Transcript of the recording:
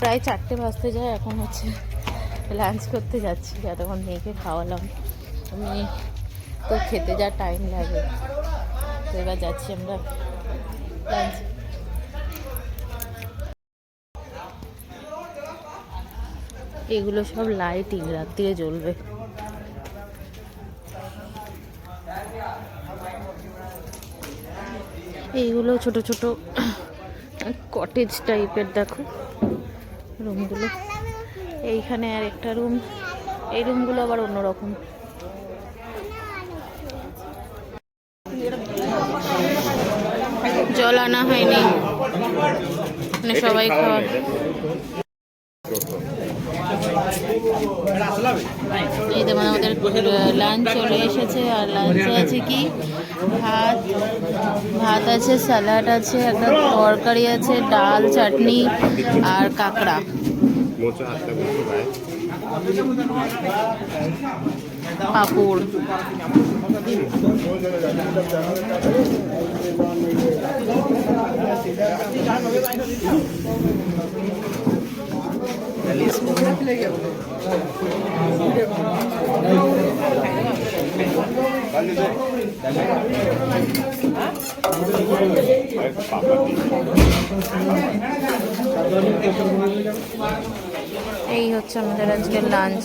প্রায় 4টে বাজতে যায়, এখন হচ্ছে লাঞ্চ করতে যাচ্ছি। এতক্ষণ মেয়েকে খাওয়ালাম, আমি তো খেতে যা টাইম লাগে, তো এবার যাচ্ছি আমরা লাঞ্চ। এগুলো সব লাইটিং, রাত্রিরে জ্বলবে। এইগুলো ছোট ছোট কটেজ টাইপের, দেখো রুমগুলো। এইখানে আর একটা রুম, এই রুমগুলো আবার অন্যরকম। জল আনা হয়নি, মানে সবাই খাওয়া। এই যেমন আমাদের লাঞ্চ চলে এসেছে, আর লাঞ্চে আছে কি ভাত, ভাত আছে, স্যালাড আছে, একটা তরকারি আছে, ডাল, চাটনি আর কাঁকড়া। পাঁপড়। এই হচ্ছে আমাদের আজকের লাঞ্চ।